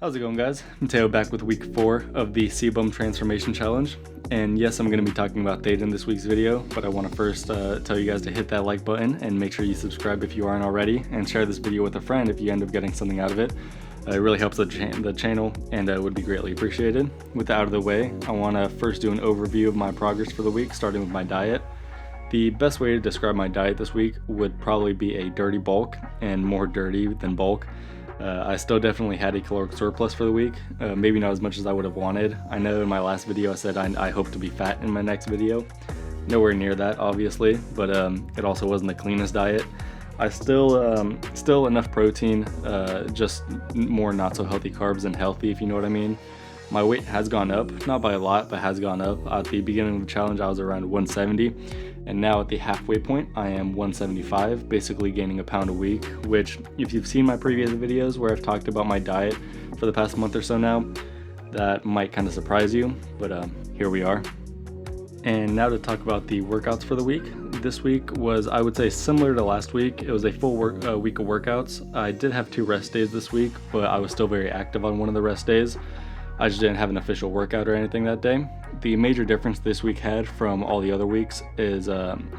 How's it going, guys? Mateo back with week 4 of the CBUM transformation challenge. And yes, I'm going to be talking about theta in this week's video, but I want to first tell you guys to hit that like button and make sure you subscribe if you aren't already, and share this video with a friend if you end up getting something out of it. It really helps the channel and would be greatly appreciated. With that out of the way, I want to first do an overview of my progress for the week, starting with my diet. The best way to describe my diet this week would probably be a dirty bulk, and more dirty than bulk. I still definitely had a caloric surplus for the week, maybe not as much as I would have wanted. I know in my last video I said I hope to be fat in my next video. Nowhere near that, obviously, but it also wasn't the cleanest diet. I still enough protein, just more not so healthy carbs than healthy, if you know what I mean. My weight has gone up, not by a lot, but has gone up. At the beginning of the challenge I was around 170, and now at the halfway point I am 175, basically gaining a pound a week, which if you've seen my previous videos where I've talked about my diet for the past month or so now, that might kind of surprise you, but here we are. And now to talk about the workouts for the week. This week was, I would say, similar to last week. It was a full week of workouts. I did have 2 rest days this week, but I was still very active on one of the rest days. I just didn't have an official workout or anything that day. The major difference this week had from all the other weeks is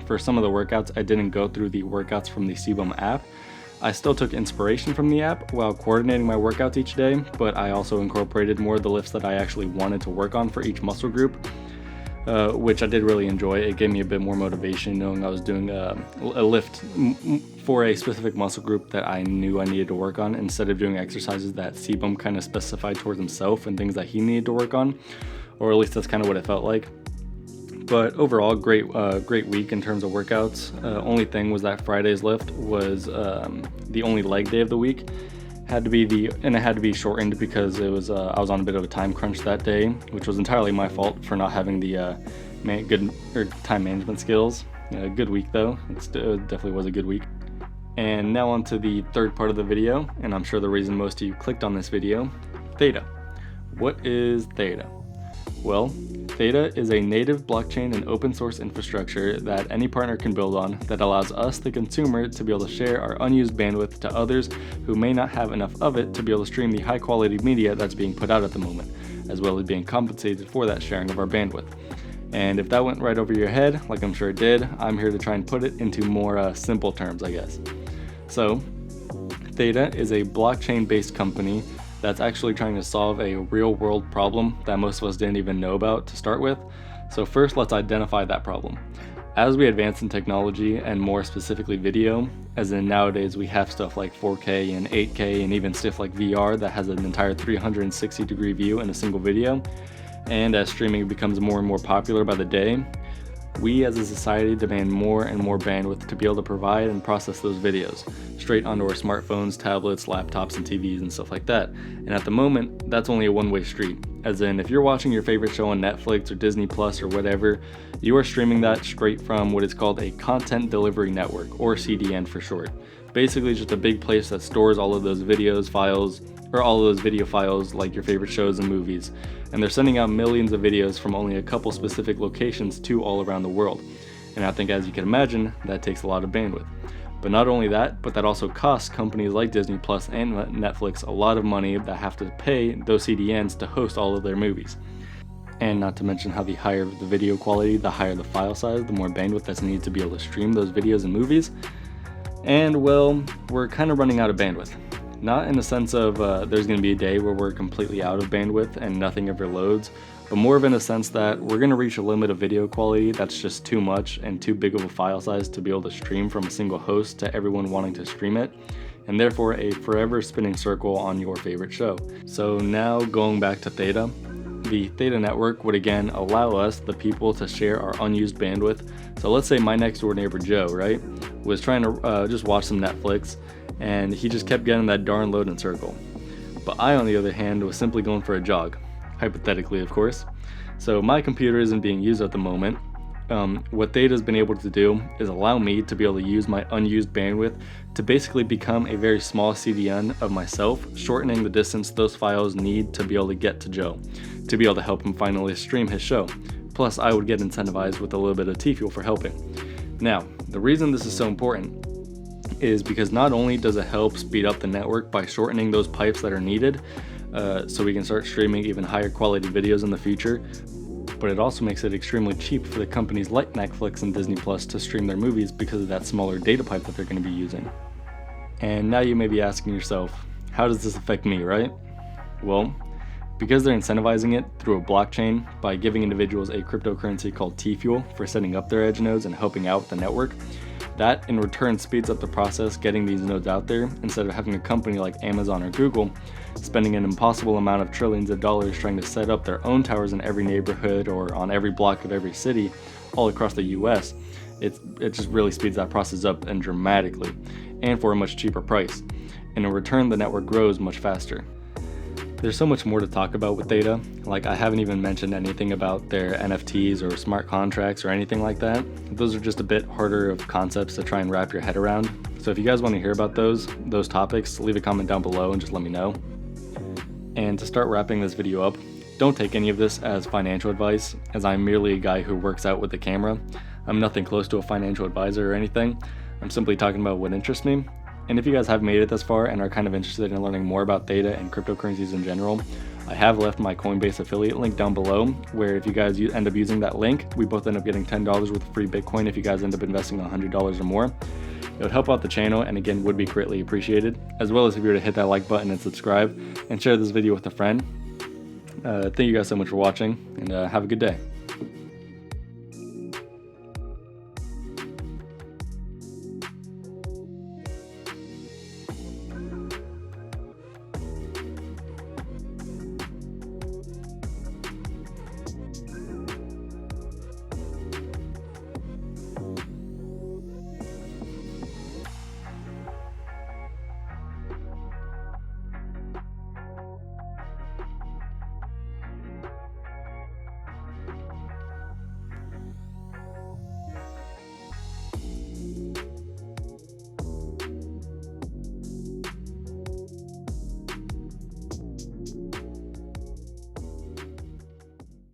for some of the workouts, I didn't go through the workouts from the CBUM app. I still took inspiration from the app while coordinating my workouts each day, but I also incorporated more of the lifts that I actually wanted to work on for each muscle group, which I did really enjoy. It gave me a bit more motivation knowing I was doing a lift for a specific muscle group that I knew I needed to work on, instead of doing exercises that CBUM kind of specified towards himself and things that he needed to work on, or at least that's kind of what it felt like. But overall, great week in terms of workouts. Only thing was that Friday's lift was the only leg day of the week. It had to be shortened because it was I was on a bit of a time crunch that day, which was entirely my fault for not having the good time management skills. Good week though. It definitely was a good week. And now on to the third part of the video, and I'm sure the reason most of you clicked on this video, theta. What is theta? Well, theta is a native blockchain and open source infrastructure that any partner can build on that allows us, the consumer, to be able to share our unused bandwidth to others who may not have enough of it to be able to stream the high quality media that's being put out at the moment, as well as being compensated for that sharing of our bandwidth. And if that went right over your head, like I'm sure it did, I'm here to try and put it into more simple terms, I guess. So, theta is a blockchain-based company that's actually trying to solve a real-world problem that most of us didn't even know about to start with. So first, let's identify that problem. As we advance in technology, and more specifically video, as in nowadays we have stuff like 4K and 8K and even stuff like VR that has an entire 360-degree view in a single video, and as streaming becomes more and more popular by the day, we as a society demand more and more bandwidth to be able to provide and process those videos straight onto our smartphones, tablets, laptops, and TVs and stuff like that. And at the moment, that's only a one-way street. As in, if you're watching your favorite show on Netflix or Disney Plus or whatever, you are streaming that straight from what is called a content delivery network, or CDN for short. Basically just a big place that stores all of those video files like your favorite shows and movies. And they're sending out millions of videos from only a couple specific locations to all around the world. And I think, as you can imagine, that takes a lot of bandwidth. But not only that, but that also costs companies like Disney Plus and Netflix a lot of money that have to pay those CDNs to host all of their movies. And not to mention how the higher the video quality, the higher the file size, the more bandwidth that's needed to be able to stream those videos and movies. And well, we're kind of running out of bandwidth. Not in the sense of there's going to be a day where we're completely out of bandwidth and nothing ever loads, but more of in a sense that we're going to reach a limit of video quality that's just too much and too big of a file size to be able to stream from a single host to everyone wanting to stream it, and therefore a forever spinning circle on your favorite show. So now going back to theta, the theta network would again allow us, the people, to share our unused bandwidth. So let's say my next door neighbor Joe, right, was trying to just watch some Netflix, and he just kept getting that darn loading circle. But I, on the other hand, was simply going for a jog, hypothetically of course. So my computer isn't being used at the moment. What theta's been able to do is allow me to be able to use my unused bandwidth to basically become a very small CDN of myself, shortening the distance those files need to be able to get to Joe, to be able to help him finally stream his show. Plus I would get incentivized with a little bit of T-fuel for helping. Now, the reason this is so important is because not only does it help speed up the network by shortening those pipes that are needed, so we can start streaming even higher quality videos in the future. But it also makes it extremely cheap for the companies like Netflix and Disney Plus to stream their movies because of that smaller data pipe that they're going to be using. And now you may be asking yourself, how does this affect me, right? Well, because they're incentivizing it through a blockchain by giving individuals a cryptocurrency called T-Fuel for setting up their edge nodes and helping out the network, that in return speeds up the process getting these nodes out there instead of having a company like Amazon or Google spending an impossible amount of trillions of dollars trying to set up their own towers in every neighborhood or on every block of every city all across the US. It just really speeds that process up and dramatically, and for a much cheaper price. And in return, the network grows much faster. There's so much more to talk about with Theta. Like, I haven't even mentioned anything about their NFTs or smart contracts or anything like that. Those are just a bit harder of concepts to try and wrap your head around. So if you guys want to hear about those topics, leave a comment down below and just let me know. And to start wrapping this video up, don't take any of this as financial advice, as I'm merely a guy who works out with the camera. I'm nothing close to a financial advisor or anything. I'm simply talking about what interests me. And if you guys have made it this far and are kind of interested in learning more about Theta and cryptocurrencies in general, I have left my Coinbase affiliate link down below, where if you guys end up using that link, we both end up getting $10 worth of free Bitcoin if you guys end up investing $100 or more. It would help out the channel and again would be greatly appreciated, as well as if you were to hit that like button and subscribe and share this video with a friend. Thank you guys so much for watching, and have a good day.